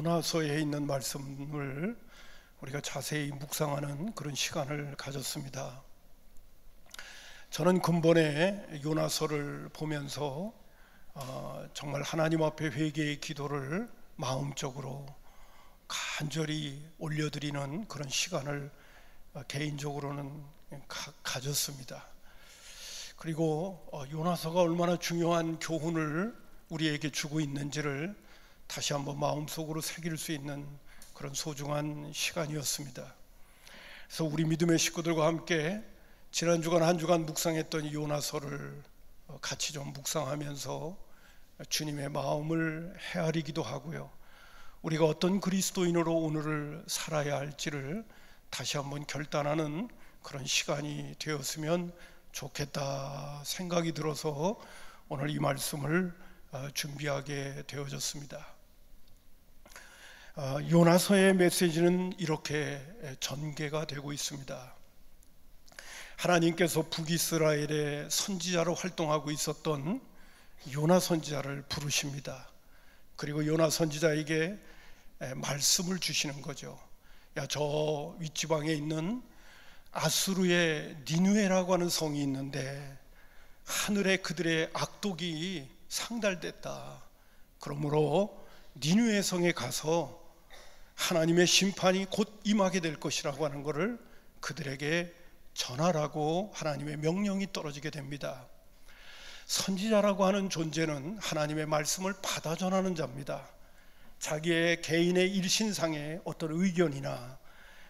요나서에 있는 말씀을 우리가 자세히 묵상하는 그런 시간을 가졌습니다. 저는 근본에 요나서를 보면서 정말 하나님 앞에 회개의 기도를 마음적으로 간절히 올려드리는 그런 시간을 개인적으로는 가졌습니다. 그리고 요나서가 얼마나 중요한 교훈을 우리에게 주고 있는지를 다시 한번 마음속으로 새길 수 있는 그런 소중한 시간이었습니다. 그래서 우리 믿음의 식구들과 함께 지난 주간 한 주간 묵상했던 이 요나서를 같이 좀 묵상하면서 주님의 마음을 헤아리기도 하고요, 우리가 어떤 그리스도인으로 오늘을 살아야 할지를 다시 한번 결단하는 그런 시간이 되었으면 좋겠다 생각이 들어서 오늘 이 말씀을 준비하게 되어졌습니다. 요나서의 메시지는 이렇게 전개가 되고 있습니다. 하나님께서 북이스라엘의 선지자로 활동하고 있었던 요나 선지자를 부르십니다. 그리고 요나 선지자에게 말씀을 주시는 거죠. 야, 저 윗지방에 있는 아수르의 니느웨라고 하는 성이 있는데 하늘에 그들의 악독이 상달됐다. 그러므로 니느웨 성에 가서 하나님의 심판이 곧 임하게 될 것이라고 하는 것을 그들에게 전하라고 하나님의 명령이 떨어지게 됩니다. 선지자라고 하는 존재는 하나님의 말씀을 받아 전하는 자입니다. 자기의 개인의 일신상의 어떤 의견이나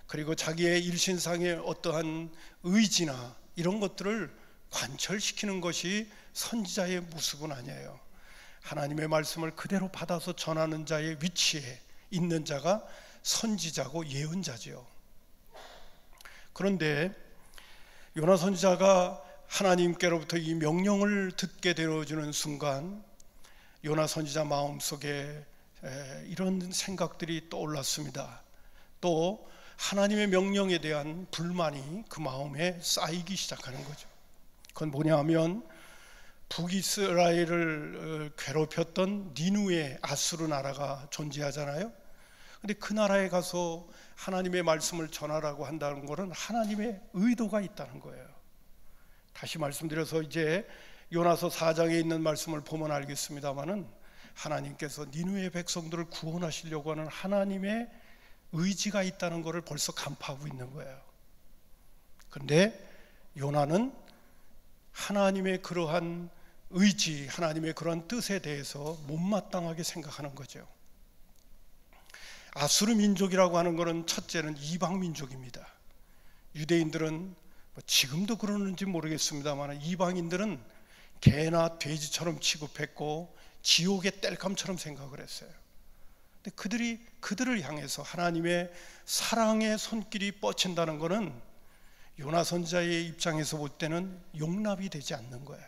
그리고 자기의 일신상의 어떠한 의지나 이런 것들을 관철시키는 것이 선지자의 모습은 아니에요. 하나님의 말씀을 그대로 받아서 전하는 자의 위치에 있는 자가 선지자고 예언자지요. 그런데 요나 선지자가 하나님께로부터 이 명령을 듣게 되어주는 순간 요나 선지자 마음속에 이런 생각들이 떠올랐습니다. 또 하나님의 명령에 대한 불만이 그 마음에 쌓이기 시작하는 거죠. 그건 뭐냐 하면 북이스라엘을 괴롭혔던 니느웨 아수르 나라가 존재하잖아요. 근데 그 나라에 가서 하나님의 말씀을 전하라고 한다는 것은 하나님의 의도가 있다는 거예요. 다시 말씀드려서 이제 요나서 4장에 있는 말씀을 보면 알겠습니다마는 하나님께서 니느웨 백성들을 구원하시려고 하는 하나님의 의지가 있다는 것을 벌써 간파하고 있는 거예요. 그런데 요나는 하나님의 그러한 의지, 하나님의 그러한 뜻에 대해서 못마땅하게 생각하는 거죠. 아수르 민족이라고 하는 것은 첫째는 이방 민족입니다. 유대인들은 지금도 그러는지 모르겠습니다만 이방인들은 개나 돼지처럼 취급했고 지옥의 땔감처럼 생각을 했어요. 근데 그들을 향해서 하나님의 사랑의 손길이 뻗친다는 것은 요나 선지자의 입장에서 볼 때는 용납이 되지 않는 거예요.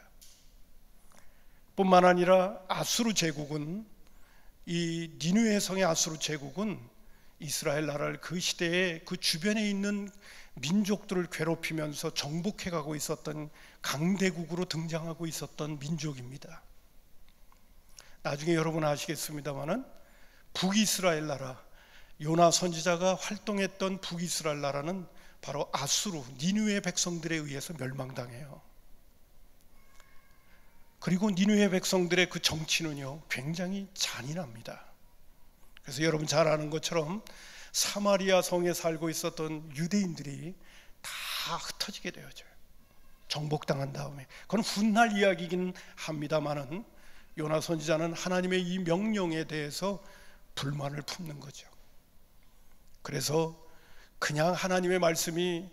뿐만 아니라 아수르 제국은 이 니느웨 성의 아수르 제국은 이스라엘 나라를 그 시대에 그 주변에 있는 민족들을 괴롭히면서 정복해 가고 있었던 강대국으로 등장하고 있었던 민족입니다. 나중에 여러분 아시겠습니다마는 북이스라엘 나라, 요나 선지자가 활동했던 북이스라엘 나라는 바로 아수르, 니느웨 백성들에 의해서 멸망당해요. 그리고 니느웨 백성들의 그 정치는요 굉장히 잔인합니다. 그래서 여러분 잘 아는 것처럼 사마리아 성에 살고 있었던 유대인들이 다 흩어지게 되어져요. 정복당한 다음에. 그건 훗날 이야기이긴 합니다마는 요나 선지자는 하나님의 이 명령에 대해서 불만을 품는 거죠. 그래서 그냥 하나님의 말씀을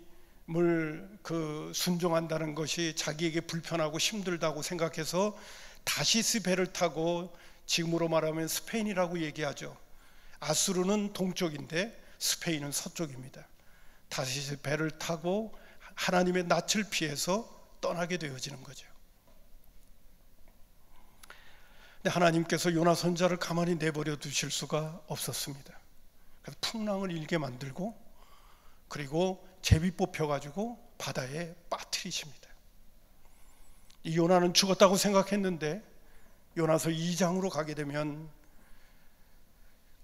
순종한다는 것이 자기에게 불편하고 힘들다고 생각해서 다시스 배를 타고, 지금으로 말하면 스페인이라고 얘기하죠. 아수르는 동쪽인데 스페인은 서쪽입니다. 다시스 배를 타고 하나님의 낯을 피해서 떠나게 되어지는 거죠. 근데 하나님께서 요나 선지자를 가만히 내버려 두실 수가 없었습니다. 그래서 풍랑을 일게 만들고 그리고 제비 뽑혀가지고 바다에 빠뜨리십니다. 이 요나는 죽었다고 생각했는데 요나서 2장으로 가게 되면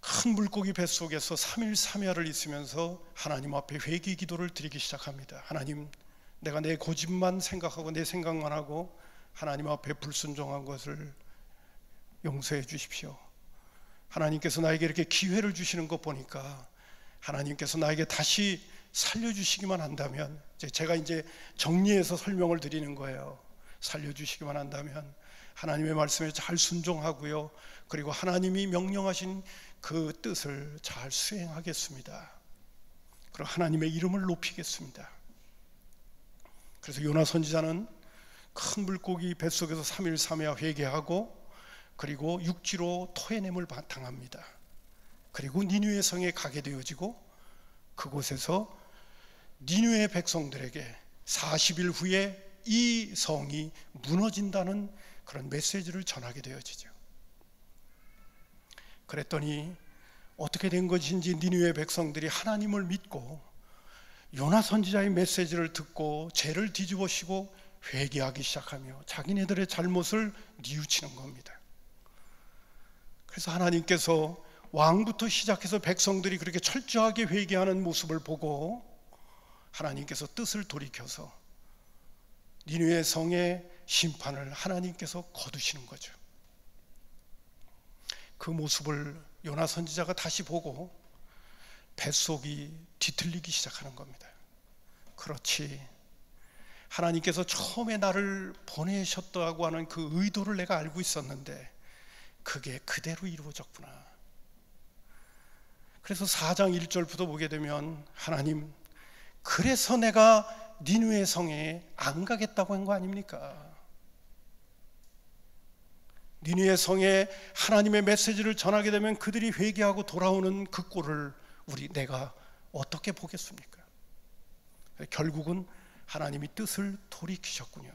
큰 물고기 뱃속에서 3일 3야를 있으면서 하나님 앞에 회개 기도를 드리기 시작합니다. 하나님, 내가 내 고집만 생각하고 내 생각만 하고 하나님 앞에 불순종한 것을 용서해 주십시오. 하나님께서 나에게 이렇게 기회를 주시는 것 보니까 하나님께서 나에게 다시 살려주시기만 한다면, 제가 이제 정리해서 설명을 드리는 거예요. 살려주시기만 한다면 하나님의 말씀에 잘 순종하고요, 그리고 하나님이 명령하신 그 뜻을 잘 수행하겠습니다. 그리고 하나님의 이름을 높이겠습니다. 그래서 요나 선지자는 큰 물고기 뱃속에서 3일 3야 회개하고, 그리고 육지로 토해냄을 당합니다. 그리고 니느웨 성에 가게 되어지고, 그곳에서 니느웨 백성들에게 40일 후에 이 성이 무너진다는 그런 메시지를 전하게 되어지죠. 그랬더니 어떻게 된 것인지 니느웨 백성들이 하나님을 믿고 요나 선지자의 메시지를 듣고 죄를 뒤집어쓰고 회개하기 시작하며 자기네들의 잘못을 뉘우치는 겁니다. 그래서 하나님께서 왕부터 시작해서 백성들이 그렇게 철저하게 회개하는 모습을 보고 하나님께서 뜻을 돌이켜서 니느웨 성의 심판을 하나님께서 거두시는 거죠. 그 모습을 요나 선지자가 다시 보고 뱃속이 뒤틀리기 시작하는 겁니다. 그렇지, 하나님께서 처음에 나를 보내셨다고 하는 그 의도를 내가 알고 있었는데 그게 그대로 이루어졌구나. 그래서 4장 1절부터 보게 되면 하나님, 그래서 내가 니느웨 성에 안 가겠다고 한 거 아닙니까? 니느웨 성에 하나님의 메시지를 전하게 되면 그들이 회개하고 돌아오는 그 꼴을 내가 어떻게 보겠습니까? 결국은 하나님이 뜻을 돌이키셨군요.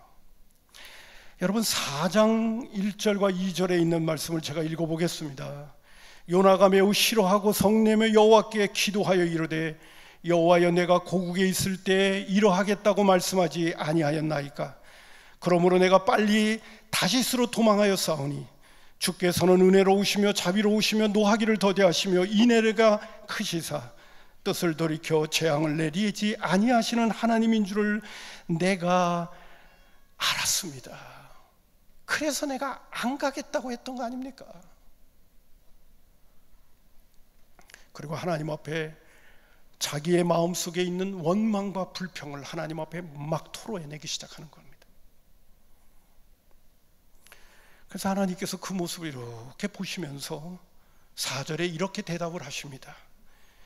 여러분, 4장 1절과 2절에 있는 말씀을 제가 읽어보겠습니다. 요나가 매우 싫어하고 성내며 여호와께 기도하여 이르되, 여호와여, 내가 고국에 있을 때 이러하겠다고 말씀하지 아니하였나이까? 그러므로 내가 빨리 다시스로 도망하여 싸우니 주께서는 은혜로우시며 자비로우시며 노하기를 더디하시며 인애가 크시사 뜻을 돌이켜 재앙을 내리지 아니하시는 하나님인 줄을 내가 알았습니다. 그래서 내가 안 가겠다고 했던 거 아닙니까? 그리고 하나님 앞에 자기의 마음속에 있는 원망과 불평을 하나님 앞에 막 토로해내기 시작하는 겁니다. 그래서 하나님께서 그 모습을 이렇게 보시면서 4절에 이렇게 대답을 하십니다.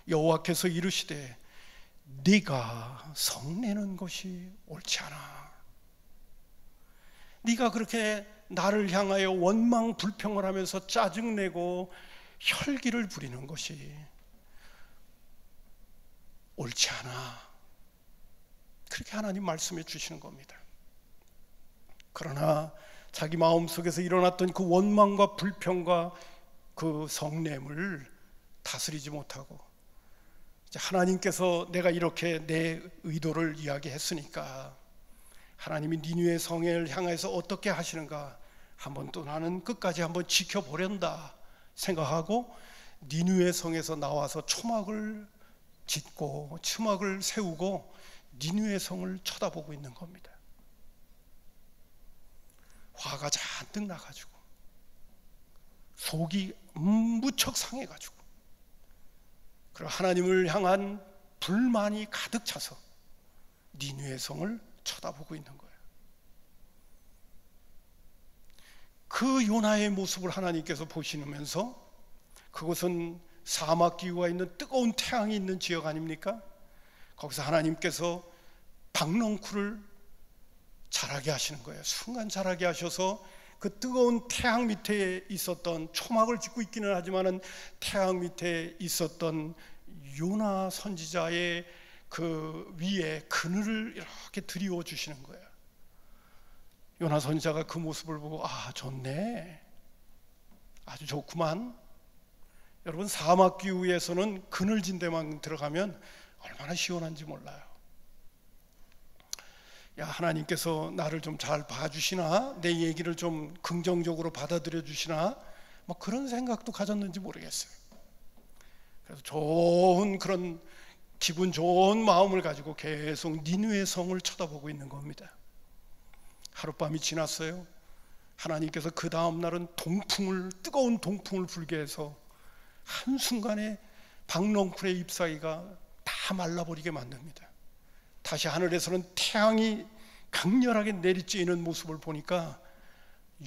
여호와께서 이르시되, 네가 성내는 것이 옳지 않아. 네가 그렇게 나를 향하여 원망 불평을 하면서 짜증내고 혈기를 부리는 것이 옳지 않아. 그렇게 하나님 말씀해 주시는 겁니다. 그러나 자기 마음속에서 일어났던 그 원망과 불평과 그 성냄을 다스리지 못하고, 이제 하나님께서 내가 이렇게 내 의도를 이야기했으니까 하나님이 니느웨 성을 향해서 어떻게 하시는가 한번 또 나는 끝까지 한번 지켜보련다 생각하고 니느웨 성에서 나와서 초막을 짓고 초막을 세우고 니느웨 성을 쳐다보고 있는 겁니다. 화가 잔뜩 나가지고 속이 무척 상해가지고, 그리고 하나님을 향한 불만이 가득 차서 니느웨 성을 쳐다보고 있는 거예요. 그 요나의 모습을 하나님께서 보시면서, 그것은 사막 기후가 있는 뜨거운 태양이 있는 지역 아닙니까? 거기서 하나님께서 박넝쿨을 자라게 하시는 거예요. 순간 자라게 하셔서 그 뜨거운 태양 밑에 있었던, 초막을 짓고 있기는 하지만은 태양 밑에 있었던 요나 선지자의 그 위에 그늘을 이렇게 드리워 주시는 거예요. 요나 선지자가 그 모습을 보고, 아, 좋네, 아주 좋구만. 여러분, 사막 기후에서는 그늘진 데만 들어가면 얼마나 시원한지 몰라요. 야, 하나님께서 나를 좀 잘 봐주시나, 내 얘기를 좀 긍정적으로 받아들여 주시나, 뭐 그런 생각도 가졌는지 모르겠어요. 그래서 좋은 그런 기분 좋은 마음을 가지고 계속 니느웨 성을 쳐다보고 있는 겁니다. 하룻밤이 지났어요. 하나님께서 그 다음 날은 뜨거운 동풍을 불게 해서 한순간에 박넝쿨의 잎사귀가 다 말라버리게 만듭니다. 다시 하늘에서는 태양이 강렬하게 내리쬐는 모습을 보니까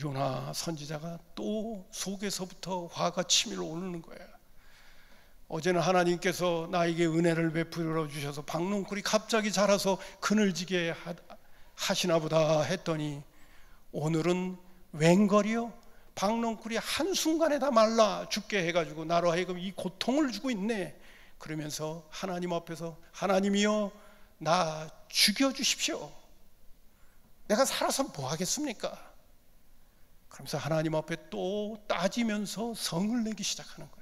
요나 선지자가 또 속에서부터 화가 치밀어 오르는 거예요. 어제는 하나님께서 나에게 은혜를 베풀어 주셔서 박넝쿨이 갑자기 자라서 그늘지게 하시나 보다 했더니 오늘은 웬걸이요? 박넝쿨이 한순간에 다 말라 죽게 해가지고 나로 하여금 이 고통을 주고 있네. 그러면서 하나님 앞에서 하나님이여 나 죽여주십시오. 내가 살아서 뭐 하겠습니까? 그러면서 하나님 앞에 또 따지면서 성을 내기 시작하는 거예요.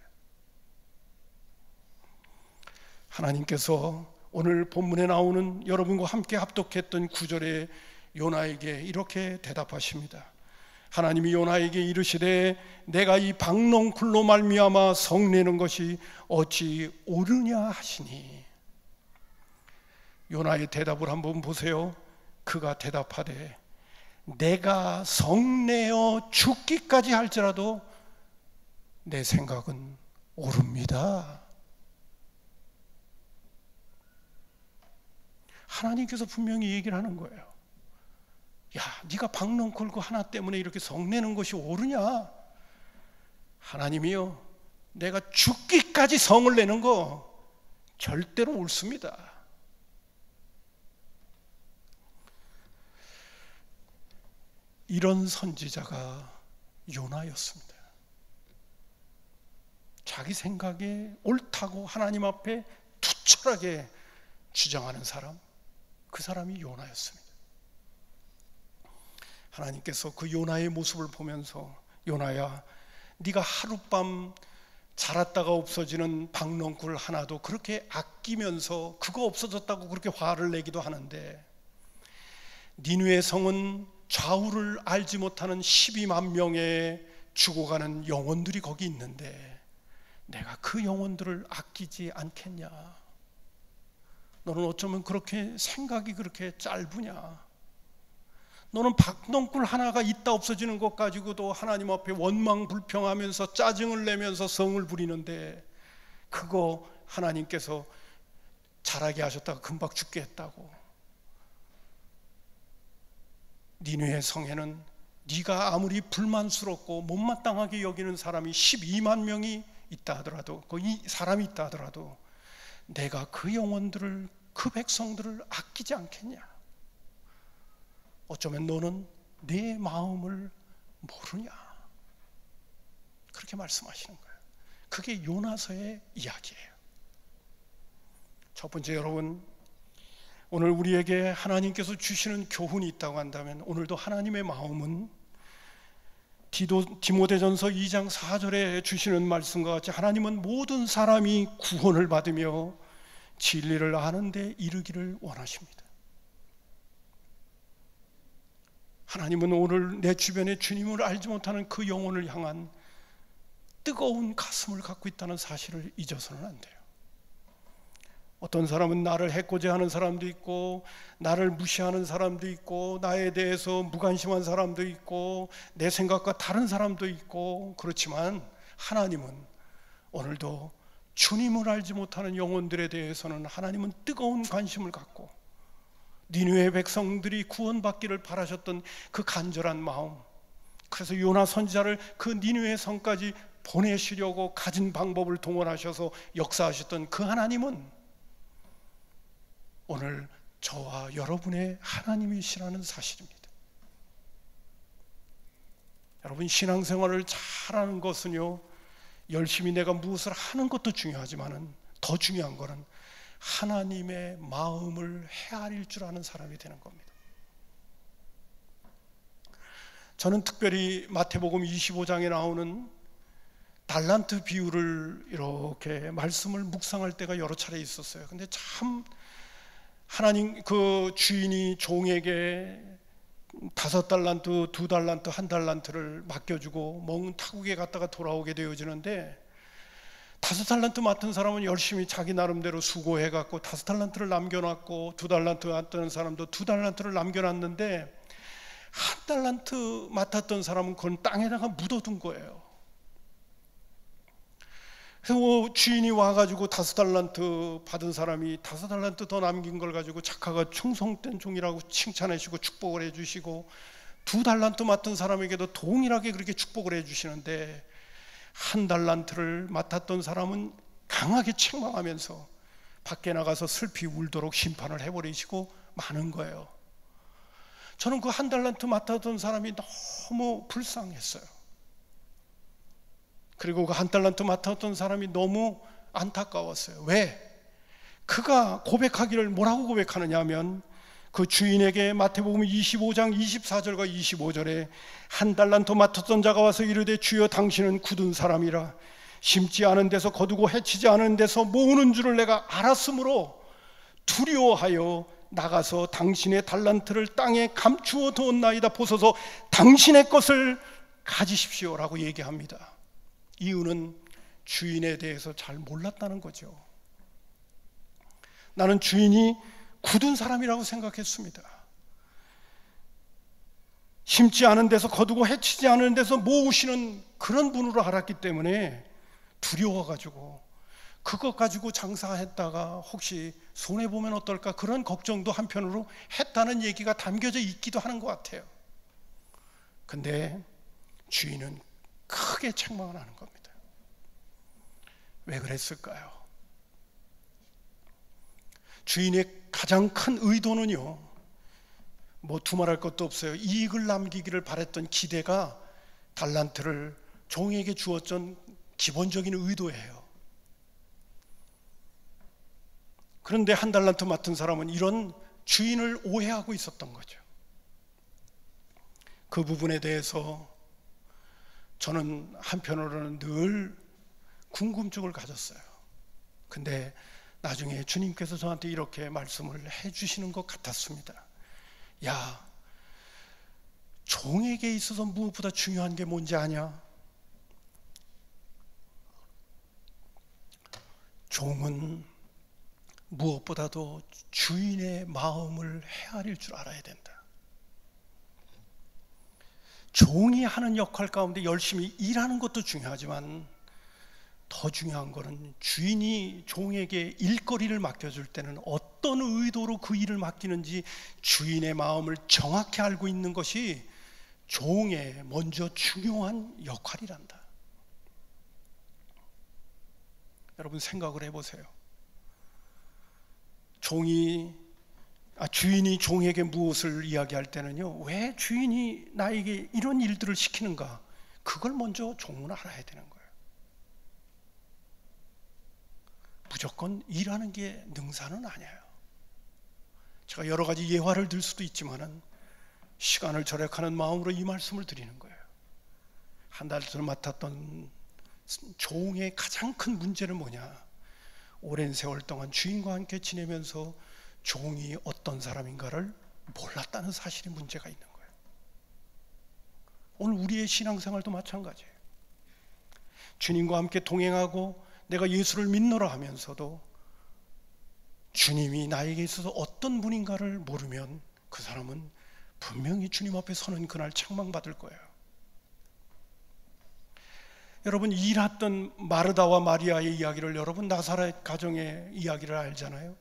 하나님께서 오늘 본문에 나오는 여러분과 함께 합독했던 구절에 요나에게 이렇게 대답하십니다. 하나님이 요나에게 이르시되 내가 이 박넝쿨로 말미암아 성내는 것이 어찌 옳으냐 하시니. 요나의 대답을 한번 보세요. 그가 대답하되 내가 성내어 죽기까지 할지라도 내 생각은 옳습니다. 하나님께서 분명히 얘기를 하는 거예요. 야, 네가 박넝쿨 그 하나 때문에 이렇게 성내는 것이 옳으냐? 하나님이요, 내가 죽기까지 성을 내는 거 절대로 옳습니다. 이런 선지자가 요나였습니다. 자기 생각에 옳다고 하나님 앞에 투철하게 주장하는 사람, 그 사람이 요나였습니다. 하나님께서 그 요나의 모습을 보면서 요나야, 네가 하룻밤 자랐다가 없어지는 박넝쿨 하나도 그렇게 아끼면서 그거 없어졌다고 그렇게 화를 내기도 하는데, 니느웨 성은 좌우를 알지 못하는 12만 명의 죽어가는 영혼들이 거기 있는데 내가 그 영혼들을 아끼지 않겠냐? 너는 어쩌면 그렇게 생각이 그렇게 짧으냐? 너는 박넝쿨 하나가 있다 없어지는 것 가지고도 하나님 앞에 원망불평하면서 짜증을 내면서 성을 부리는데, 그거 하나님께서 자라게 하셨다가 금방 죽게 했다고. 니느웨 성에는 네가 아무리 불만스럽고 못마땅하게 여기는 사람이 12만 명이 있다 하더라도, 거기 사람이 있다 하더라도 내가 그 영혼들을, 그 백성들을 아끼지 않겠냐? 어쩌면 너는 내 마음을 모르냐? 그렇게 말씀하시는 거예요. 그게 요나서의 이야기예요. 첫 번째, 여러분, 오늘 우리에게 하나님께서 주시는 교훈이 있다고 한다면 오늘도 하나님의 마음은 디모데전서 2장 4절에 주시는 말씀과 같이 하나님은 모든 사람이 구원을 받으며 진리를 아는 데 이르기를 원하십니다. 하나님은 오늘 내 주변에 주님을 알지 못하는 그 영혼을 향한 뜨거운 가슴을 갖고 있다는 사실을 잊어서는 안 돼요. 어떤 사람은 나를 해코지하는 사람도 있고, 나를 무시하는 사람도 있고, 나에 대해서 무관심한 사람도 있고, 내 생각과 다른 사람도 있고, 그렇지만 하나님은 오늘도 주님을 알지 못하는 영혼들에 대해서는 하나님은 뜨거운 관심을 갖고, 니느웨 백성들이 구원받기를 바라셨던 그 간절한 마음, 그래서 요나 선지자를 그 니느웨 성까지 보내시려고 가진 방법을 동원하셔서 역사하셨던 그 하나님은 오늘 저와 여러분의 하나님이시라는 사실입니다. 여러분, 신앙생활을 잘하는 것은요, 열심히 내가 무엇을 하는 것도 중요하지만은 더 중요한 것은 하나님의 마음을 헤아릴 줄 아는 사람이 되는 겁니다. 저는 특별히 마태복음 25장에 나오는 달란트 비유를 이렇게 말씀을 묵상할 때가 여러 차례 있었어요. 근데 참 하나님 그 주인이 종에게 5달란트, 2달란트, 1달란트를 맡겨주고 먼 타국에 갔다가 돌아오게 되어지는데, 5달란트 맡은 사람은 열심히 자기 나름대로 수고해갖고 5달란트를 남겨놨고, 2달란트 맡은 사람도 2달란트를 남겨놨는데, 1달란트 맡았던 사람은 그건 땅에다가 묻어둔 거예요. 그래서 주인이 와가지고 5달란트 받은 사람이 5달란트 더 남긴 걸 가지고 작가가 충성된 종이라고 칭찬해주시고 축복을 해주시고, 2달란트 맡은 사람에게도 동일하게 그렇게 축복을 해주시는데, 1달란트를 맡았던 사람은 강하게 책망하면서 밖에 나가서 슬피 울도록 심판을 해버리시고 마는 거예요. 저는 그 1달란트 맡았던 사람이 너무 불쌍했어요. 그리고 그 1달란트 맡았던 사람이 너무 안타까웠어요. 왜? 그가 고백하기를 뭐라고 고백하느냐 하면, 그 주인에게 마태복음 25장 24절과 25절에 1달란트 맡았던 자가 와서 이르되 주여 당신은 굳은 사람이라 심지 않은 데서 거두고 해치지 않은 데서 모으는 줄을 내가 알았으므로 두려워하여 나가서 당신의 달란트를 땅에 감추어 두었나이다. 보소서 당신의 것을 가지십시오라고 얘기합니다. 이유는 주인에 대해서 잘 몰랐다는 거죠. 나는 주인이 굳은 사람이라고 생각했습니다. 심지 않은 데서 거두고 해치지 않은 데서 모으시는 그런 분으로 알았기 때문에 두려워가지고 그것 가지고 장사했다가 혹시 손해보면 어떨까, 그런 걱정도 한편으로 했다는 얘기가 담겨져 있기도 하는 것 같아요. 근데 주인은 크게 책망을 하는 겁니다. 왜 그랬을까요? 주인의 가장 큰 의도는요, 뭐 두말할 것도 없어요. 이익을 남기기를 바랬던 기대가 달란트를 종에게 주었던 기본적인 의도예요. 그런데 1달란트 맡은 사람은 이런 주인을 오해하고 있었던 거죠. 그 부분에 대해서 저는 한편으로는 늘 궁금증을 가졌어요. 근데 나중에 주님께서 저한테 이렇게 말씀을 해주시는 것 같았습니다. 야, 종에게 있어서 무엇보다 중요한 게 뭔지 아냐? 종은 무엇보다도 주인의 마음을 헤아릴 줄 알아야 된다. 종이 하는 역할 가운데 열심히 일하는 것도 중요하지만 더 중요한 것은 주인이 종에게 일거리를 맡겨줄 때는 어떤 의도로 그 일을 맡기는지 주인의 마음을 정확히 알고 있는 것이 종의 먼저 중요한 역할이란다. 여러분 생각을 해보세요. 주인이 종에게 무엇을 이야기할 때는요, 왜 주인이 나에게 이런 일들을 시키는가, 그걸 먼저 종은 알아야 되는 거예요. 무조건 일하는 게 능사는 아니에요. 제가 여러 가지 예화를 들 수도 있지만은 시간을 절약하는 마음으로 이 말씀을 드리는 거예요. 1달을 맡았던 종의 가장 큰 문제는 뭐냐? 오랜 세월 동안 주인과 함께 지내면서 종이 어떤 사람인가를 몰랐다는 사실이 문제가 있는 거예요. 오늘 우리의 신앙생활도 마찬가지예요. 주님과 함께 동행하고 내가 예수를 믿노라 하면서도 주님이 나에게 있어서 어떤 분인가를 모르면 그 사람은 분명히 주님 앞에 서는 그날 책망받을 거예요. 여러분, 일했던 마르다와 마리아의 이야기를, 여러분 나사렛 가정의 이야기를 알잖아요.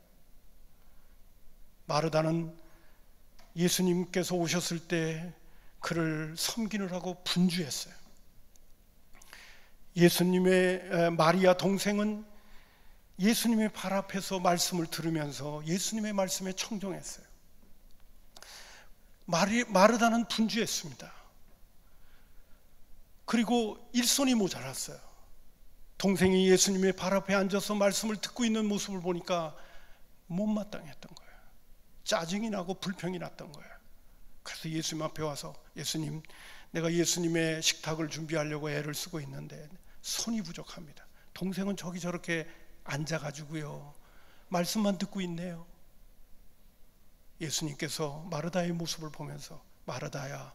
마르다는 예수님께서 오셨을 때 그를 섬기느라고 분주했어요. 예수님의 마리아 동생은 예수님의 발 앞에서 말씀을 들으면서 예수님의 말씀에 청종했어요. 마르다는 분주했습니다. 그리고 일손이 모자랐어요. 동생이 예수님의 발 앞에 앉아서 말씀을 듣고 있는 모습을 보니까 못마땅했던 거예요. 짜증이 나고 불평이 났던 거예요. 그래서 예수님 앞에 와서, 예수님, 내가 예수님의 식탁을 준비하려고 애를 쓰고 있는데 손이 부족합니다. 동생은 저기 저렇게 앉아가지고요, 말씀만 듣고 있네요. 예수님께서 마르다의 모습을 보면서, 마르다야,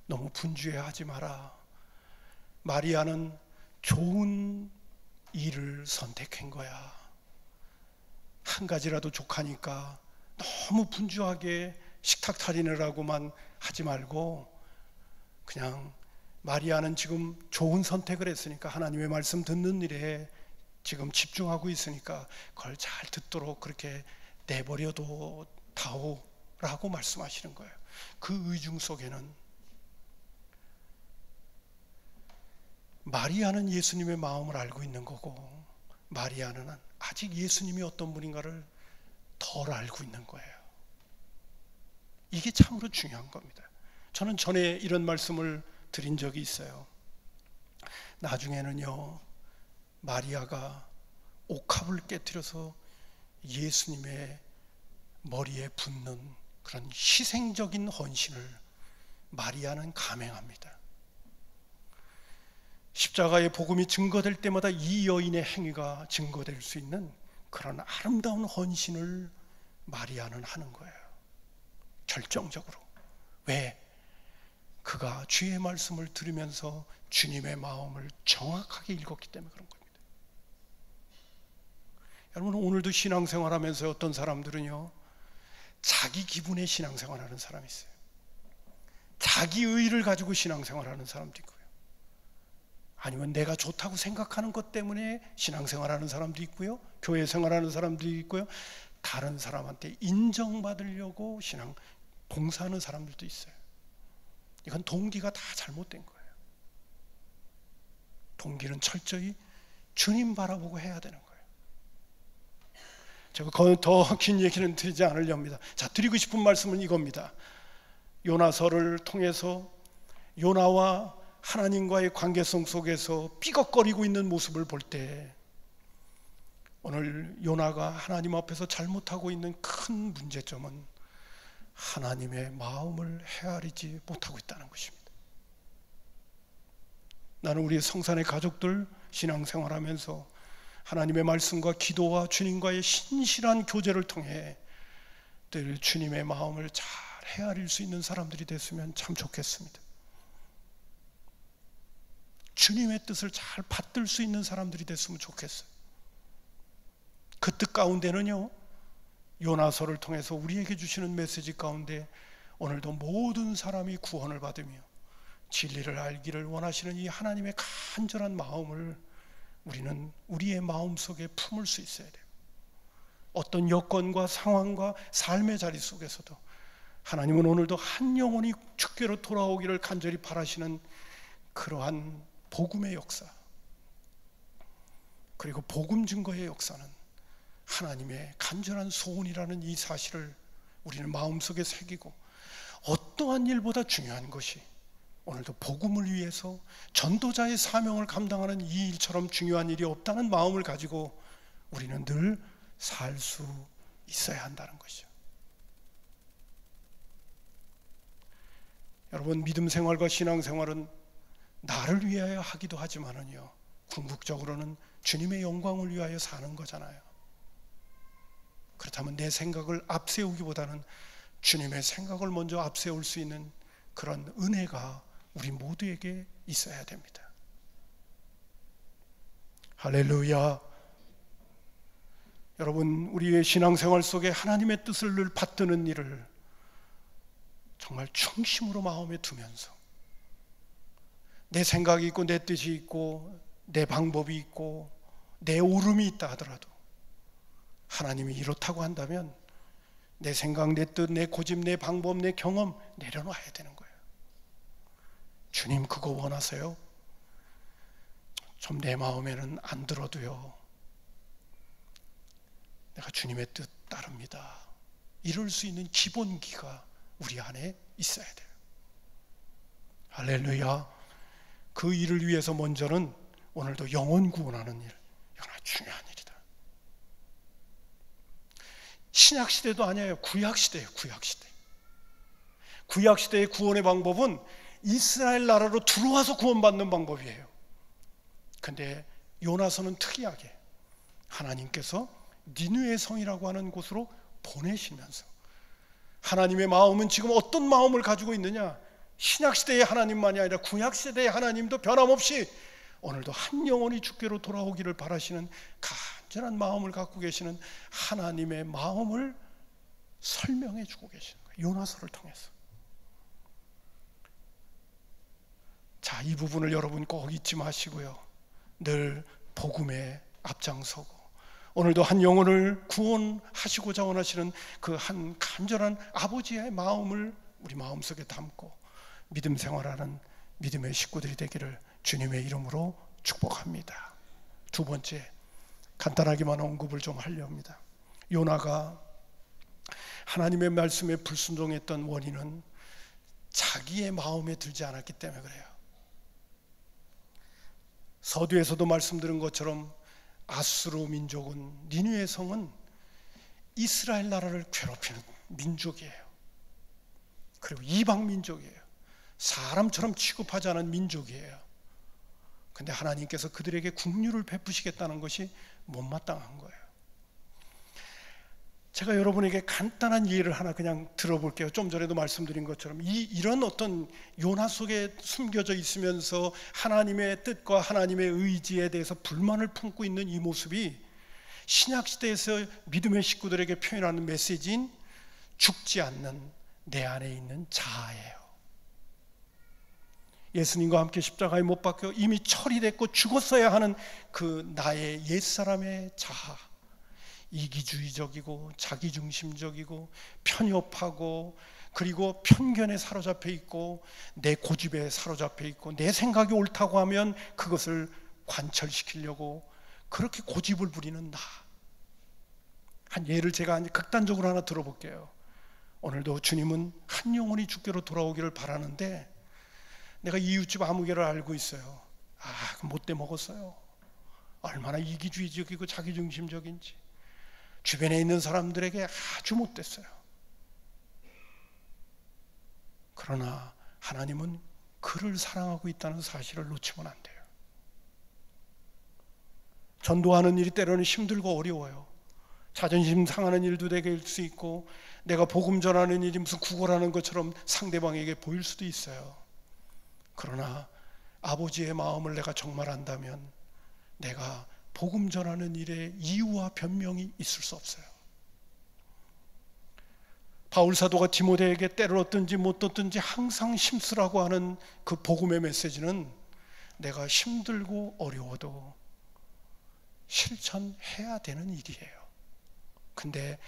너무 분주해하지 마라. 마리아는 좋은 일을 선택한 거야. 한 가지라도 족하니까 너무 분주하게 식탁 차리느라고만 하지 말고 그냥 마리아는 지금 좋은 선택을 했으니까 하나님의 말씀 듣는 일에 지금 집중하고 있으니까 그걸 잘 듣도록 그렇게 내버려둬 다오라고 말씀하시는 거예요. 그 의중 속에는 마리아는 예수님의 마음을 알고 있는 거고 마리아는 아직 예수님이 어떤 분인가를 덜 알고 있는 거예요. 이게 참으로 중요한 겁니다. 저는 전에 이런 말씀을 드린 적이 있어요. 나중에는요, 마리아가 옥합을 깨뜨려서 예수님의 머리에 붓는 그런 희생적인 헌신을 마리아는 감행합니다. 십자가의 복음이 증거될 때마다 이 여인의 행위가 증거될 수 있는 그런 아름다운 헌신을 마리아는 하는 거예요. 결정적으로. 왜? 그가 주의 말씀을 들으면서 주님의 마음을 정확하게 읽었기 때문에 그런 겁니다. 여러분, 오늘도 신앙생활하면서 어떤 사람들은요, 자기 기분에 신앙생활하는 사람이 있어요. 자기 의의를 가지고 신앙생활하는 사람도 있고요. 아니면 내가 좋다고 생각하는 것 때문에 신앙생활하는 사람도 있고요. 교회 생활하는 사람도 있고요. 다른 사람한테 인정받으려고 신앙 봉사하는 사람들도 있어요. 이건 동기가 다 잘못된 거예요. 동기는 철저히 주님 바라보고 해야 되는 거예요. 제가 더 긴 얘기는 드리지 않으려 합니다. 자, 드리고 싶은 말씀은 이겁니다. 요나서를 통해서 요나와 하나님과의 관계성 속에서 삐걱거리고 있는 모습을 볼 때 오늘 요나가 하나님 앞에서 잘못하고 있는 큰 문제점은 하나님의 마음을 헤아리지 못하고 있다는 것입니다. 나는 우리 성산의 가족들 신앙생활하면서 하나님의 말씀과 기도와 주님과의 신실한 교제를 통해 늘 주님의 마음을 잘 헤아릴 수 있는 사람들이 됐으면 참 좋겠습니다. 주님의 뜻을 잘 받들 수 있는 사람들이 됐으면 좋겠어요. 그 뜻 가운데는요, 요나서를 통해서 우리에게 주시는 메시지 가운데 오늘도 모든 사람이 구원을 받으며 진리를 알기를 원하시는 이 하나님의 간절한 마음을 우리는 우리의 마음속에 품을 수 있어야 돼요. 어떤 여건과 상황과 삶의 자리 속에서도 하나님은 오늘도 한 영혼이 주께로 돌아오기를 간절히 바라시는 그러한 복음의 역사, 그리고 복음 증거의 역사는 하나님의 간절한 소원이라는 이 사실을 우리는 마음속에 새기고, 어떠한 일보다 중요한 것이 오늘도 복음을 위해서 전도자의 사명을 감당하는 이 일처럼 중요한 일이 없다는 마음을 가지고 우리는 늘 살 수 있어야 한다는 것이죠. 여러분, 믿음 생활과 신앙 생활은 나를 위하여 하기도 하지만은요, 궁극적으로는 주님의 영광을 위하여 사는 거잖아요. 그렇다면 내 생각을 앞세우기보다는 주님의 생각을 먼저 앞세울 수 있는 그런 은혜가 우리 모두에게 있어야 됩니다. 할렐루야. 여러분, 우리의 신앙생활 속에 하나님의 뜻을 늘 받드는 일을 정말 중심으로 마음에 두면서 내 생각이 있고 내 뜻이 있고 내 방법이 있고 내 오름이 있다 하더라도 하나님이 이렇다고 한다면 내 생각, 내 뜻, 내 고집, 내 방법, 내 경험 내려놔야 되는 거예요. 주님, 그거 원하세요? 좀 내 마음에는 안 들어도요, 내가 주님의 뜻 따릅니다. 이럴 수 있는 기본기가 우리 안에 있어야 돼요. 할렐루야. 그 일을 위해서 먼저는 오늘도 영혼 구원하는 일, 이건 아주 중요한 일이다. 신약시대도 아니에요. 구약시대예요. 구약시대. 구약시대의 구원의 방법은 이스라엘 나라로 들어와서 구원받는 방법이에요. 근데 요나서는 특이하게 하나님께서 니느웨 성이라고 하는 곳으로 보내시면서, 하나님의 마음은 지금 어떤 마음을 가지고 있느냐, 신약시대의 하나님만이 아니라 구약시대의 하나님도 변함없이 오늘도 한 영혼이 주께로 돌아오기를 바라시는 간절한 마음을 갖고 계시는 하나님의 마음을 설명해 주고 계시는 거예요. 요나서를 통해서. 자, 이 부분을 여러분 꼭 잊지 마시고요. 늘 복음에 앞장서고 오늘도 한 영혼을 구원하시고자 원하시는 그 한 간절한 아버지의 마음을 우리 마음속에 담고 믿음 생활하는 믿음의 식구들이 되기를 주님의 이름으로 축복합니다. 두 번째, 간단하게만 언급을 좀 하려 합니다. 요나가 하나님의 말씀에 불순종했던 원인은 자기의 마음에 들지 않았기 때문에 그래요. 서두에서도 말씀드린 것처럼 아수르 민족은, 니느웨 성은 이스라엘 나라를 괴롭히는 민족이에요. 그리고 이방 민족이에요. 사람처럼 취급하지 않은 민족이에요. 근데 하나님께서 그들에게 긍휼을 베푸시겠다는 것이 못마땅한 거예요. 제가 여러분에게 간단한 예를 하나 그냥 들어볼게요. 좀 전에도 말씀드린 것처럼 이런 어떤 요나 속에 숨겨져 있으면서 하나님의 뜻과 하나님의 의지에 대해서 불만을 품고 있는 이 모습이 신약시대에서 믿음의 식구들에게 표현하는 메시지인 죽지 않는 내 안에 있는 자아예요. 예수님과 함께 십자가에 못 박혀 이미 처리됐고 죽었어야 하는 그 나의 옛사람의 자아, 이기주의적이고 자기중심적이고 편협하고 그리고 편견에 사로잡혀 있고 내 고집에 사로잡혀 있고 내 생각이 옳다고 하면 그것을 관철시키려고 그렇게 고집을 부리는 나. 한 예를 제가 극단적으로 하나 들어볼게요. 오늘도 주님은 한 영혼이 주께로 돌아오기를 바라는데 내가 이웃집 아무개를 알고 있어요. 못돼 먹었어요. 얼마나 이기주의적이고 자기중심적인지. 주변에 있는 사람들에게 아주 못됐어요. 그러나 하나님은 그를 사랑하고 있다는 사실을 놓치면 안 돼요. 전도하는 일이 때로는 힘들고 어려워요. 자존심 상하는 일도 되게 될 수 있고 내가 복음 전하는 일이 무슨 구걸하는 것처럼 상대방에게 보일 수도 있어요. 그러나 아버지의 마음을 내가 정말 안다면 내가 복음 전하는 일에 이유와 변명이 있을 수 없어요. 바울 사도가 디모데에게 때를 얻든지 못 얻든지 항상 힘쓰라고 하는 그 복음의 메시지는 내가 힘들고 어려워도 실천해야 되는 일이에요. 근데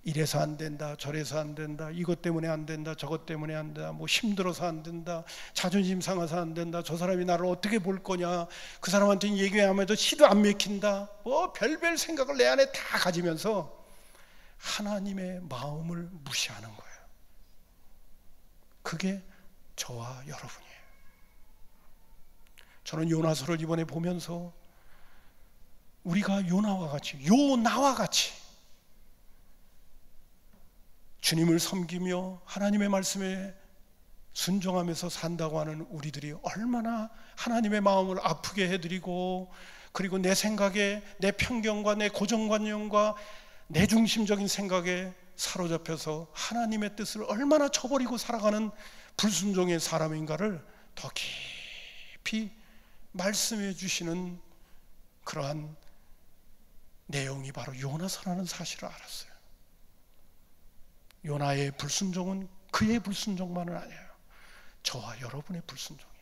이래서 안 된다, 저래서 안 된다, 이것 때문에 안 된다, 저것 때문에 안 된다, 뭐 힘들어서 안 된다, 자존심 상해서 안 된다, 저 사람이 나를 어떻게 볼 거냐, 그 사람한테는 얘기하면도 시도 안 맥힌다, 뭐 별별 생각을 내 안에 다 가지면서 하나님의 마음을 무시하는 거예요. 그게 저와 여러분이에요. 저는 요나서를 이번에 보면서 우리가 요나와 같이 주님을 섬기며 하나님의 말씀에 순종하면서 산다고 하는 우리들이 얼마나 하나님의 마음을 아프게 해드리고 그리고 내 생각에 내 편견과 내 고정관념과 내 중심적인 생각에 사로잡혀서 하나님의 뜻을 얼마나 저버리고 살아가는 불순종의 사람인가를 더 깊이 말씀해 주시는 그러한 내용이 바로 요나서라는 사실을 알았어요. 요나의 불순종은 그의 불순종만은 아니에요. 저와 여러분의 불순종이에요.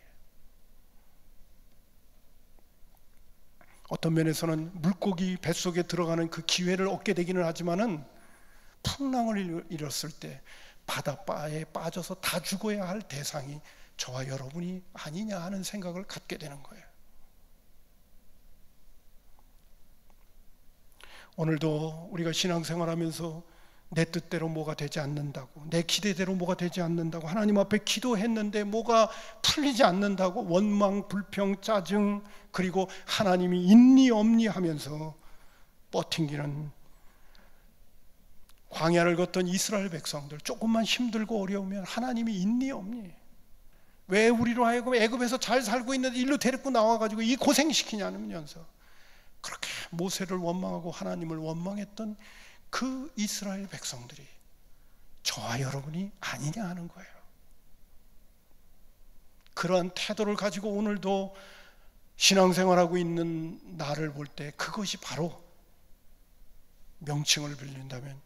어떤 면에서는 물고기 뱃속에 들어가는 그 기회를 얻게 되기는 하지만은 풍랑을 일었을 때 바닷바에 빠져서 다 죽어야 할 대상이 저와 여러분이 아니냐 하는 생각을 갖게 되는 거예요. 오늘도 우리가 신앙생활하면서 내 뜻대로 뭐가 되지 않는다고, 내 기대대로 뭐가 되지 않는다고, 하나님 앞에 기도했는데 뭐가 풀리지 않는다고 원망, 불평, 짜증, 그리고 하나님이 있니 없니 하면서 뻗팅기는 광야를 걷던 이스라엘 백성들, 조금만 힘들고 어려우면 하나님이 있니 없니, 왜 우리로 하여금 애굽에서 잘 살고 있는데 일로 데리고 나와가지고 이 고생시키냐면서 그렇게 모세를 원망하고 하나님을 원망했던 그 이스라엘 백성들이 저와 여러분이 아니냐 하는 거예요. 그러한 태도를 가지고 오늘도 신앙생활하고 있는 나를 볼 때 그것이 바로 명칭을 빌린다면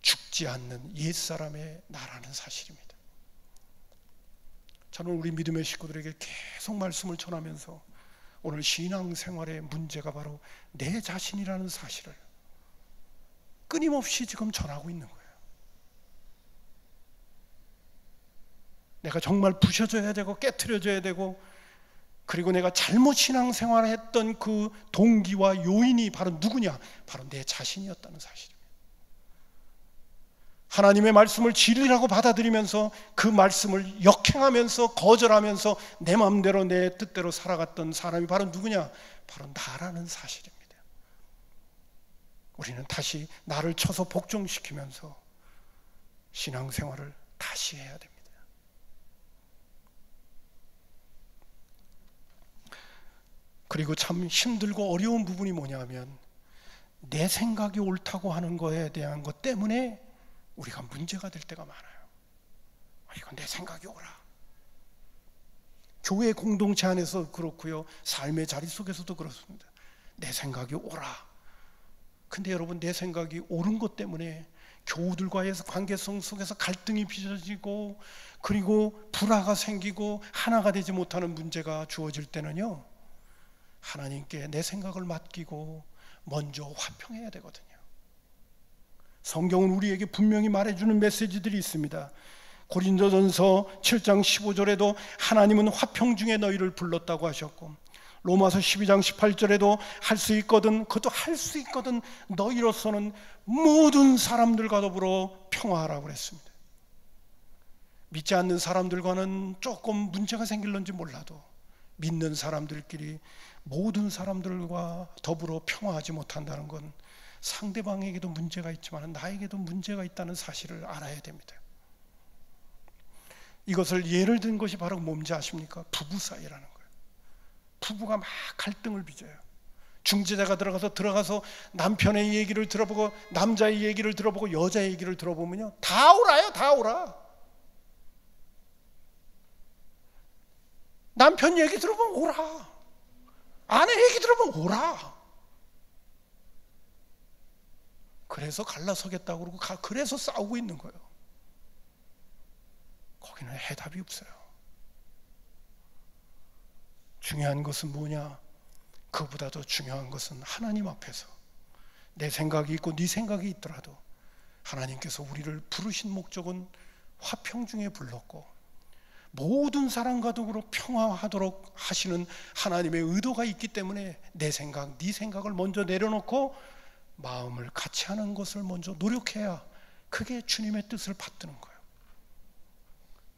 죽지 않는 옛사람의 나라는 사실입니다. 저는 우리 믿음의 식구들에게 계속 말씀을 전하면서 오늘 신앙생활의 문제가 바로 내 자신이라는 사실을 끊임없이 지금 전하고 있는 거예요. 내가 정말 부셔져야 되고 깨트려져야 되고, 그리고 내가 잘못 신앙생활을 했던 그 동기와 요인이 바로 누구냐? 바로 내 자신이었다는 사실입니다. 하나님의 말씀을 진리라고 받아들이면서 그 말씀을 역행하면서 거절하면서 내 마음대로 내 뜻대로 살아갔던 사람이 바로 누구냐? 바로 나라는 사실입니다. 우리는 다시 나를 쳐서 복종시키면서 신앙생활을 다시 해야 됩니다. 그리고 참 힘들고 어려운 부분이 뭐냐면 내 생각이 옳다고 하는 거에 대한 것 때문에 우리가 문제가 될 때가 많아요. 이건 내 생각이 옳아. 교회 공동체 안에서 그렇고요, 삶의 자리 속에서도 그렇습니다. 내 생각이 옳아. 근데 여러분, 내 생각이 옳은 것 때문에 교우들과의 관계성 속에서 갈등이 빚어지고, 그리고 불화가 생기고 하나가 되지 못하는 문제가 주어질 때는요, 하나님께 내 생각을 맡기고 먼저 화평해야 되거든요. 성경은 우리에게 분명히 말해주는 메시지들이 있습니다. 고린도전서 7장 15절에도 하나님은 화평 중에 너희를 불렀다고 하셨고, 로마서 12장 18절에도 할 수 있거든, 그것도 할 수 있거든 너희로서는 모든 사람들과 더불어 평화하라고 그랬습니다. 믿지 않는 사람들과는 조금 문제가 생길런지 몰라도 믿는 사람들끼리 모든 사람들과 더불어 평화하지 못한다는 건 상대방에게도 문제가 있지만 나에게도 문제가 있다는 사실을 알아야 됩니다. 이것을 예를 든 것이 바로 뭔지 아십니까? 부부 사이라는 거예요. 부부가 막 갈등을 빚어요. 중재자가 들어가서 남편의 얘기를 들어보고 남자의 얘기를 들어보고 여자의 얘기를 들어보면요, 다 옳아요. 다 옳아. 남편 얘기 들어보면 옳아. 아내 얘기 들어보면 옳아. 그래서 갈라서겠다고 그러고 그래서 싸우고 있는 거예요. 거기는 해답이 없어요. 중요한 것은 뭐냐? 그보다 더 중요한 것은 하나님 앞에서 내 생각이 있고 네 생각이 있더라도 하나님께서 우리를 부르신 목적은 화평 중에 불렀고 모든 사람과 더불어 평화하도록 하시는 하나님의 의도가 있기 때문에 내 생각, 네 생각을 먼저 내려놓고 마음을 같이 하는 것을 먼저 노력해야 그게 주님의 뜻을 받드는 거예요.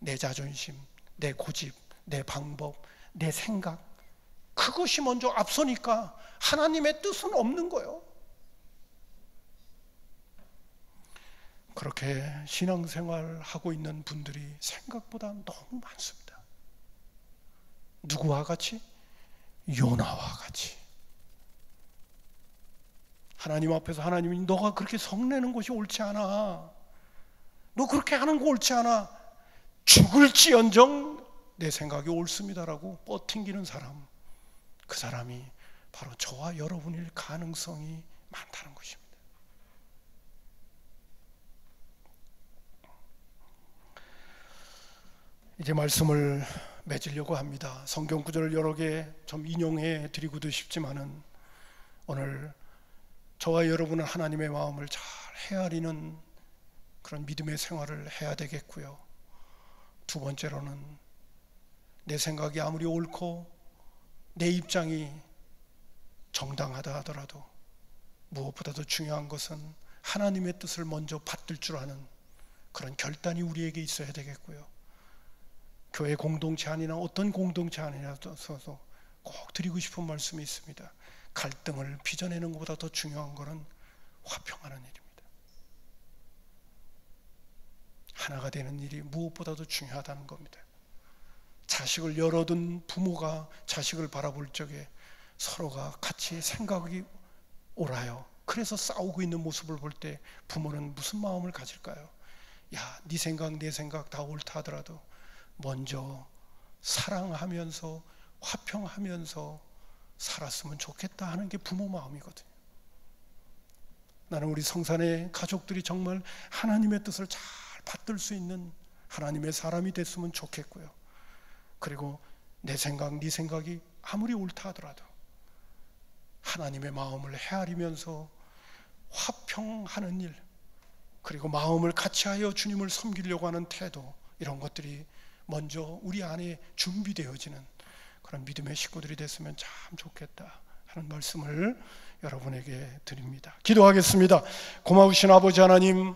내 자존심, 내 고집, 내 방법, 내 생각, 그것이 먼저 앞서니까 하나님의 뜻은 없는 거예요. 그렇게 신앙생활 하고 있는 분들이 생각보다 너무 많습니다. 누구와 같이? 요나와 같이. 하나님 앞에서 하나님이 너가 그렇게 성내는 것이 옳지 않아. 너 그렇게 하는 거 옳지 않아. 죽을지언정 내 생각이 옳습니다라고 뻗팅기는 사람, 그 사람이 바로 저와 여러분일 가능성이 많다는 것입니다. 이제 말씀을 맺으려고 합니다. 성경 구절을 여러 개 좀 인용해 드리고도 싶지만은 오늘 저와 여러분은 하나님의 마음을 잘 헤아리는 그런 믿음의 생활을 해야 되겠고요. 두 번째로는 내 생각이 아무리 옳고 내 입장이 정당하다 하더라도 무엇보다도 중요한 것은 하나님의 뜻을 먼저 받들 줄 아는 그런 결단이 우리에게 있어야 되겠고요. 교회 공동체 아니나 어떤 공동체 아니라도 꼭 드리고 싶은 말씀이 있습니다. 갈등을 빚어내는 것보다 더 중요한 것은 화평하는 일입니다. 하나가 되는 일이 무엇보다도 중요하다는 겁니다. 자식을 열어둔 부모가 자식을 바라볼 적에 서로가 같이 생각이 옳아요. 그래서 싸우고 있는 모습을 볼 때 부모는 무슨 마음을 가질까요? 야, 네 생각 내 생각 다 옳다 하더라도 먼저 사랑하면서 화평하면서 살았으면 좋겠다 하는 게 부모 마음이거든요. 나는 우리 성산의 가족들이 정말 하나님의 뜻을 잘 받들 수 있는 하나님의 사람이 됐으면 좋겠고요. 그리고 내 생각, 네 생각이 아무리 옳다 하더라도 하나님의 마음을 헤아리면서 화평하는 일, 그리고 마음을 같이하여 주님을 섬기려고 하는 태도, 이런 것들이 먼저 우리 안에 준비되어지는 그런 믿음의 식구들이 됐으면 참 좋겠다 하는 말씀을 여러분에게 드립니다. 기도하겠습니다. 고마우신 아버지 하나님,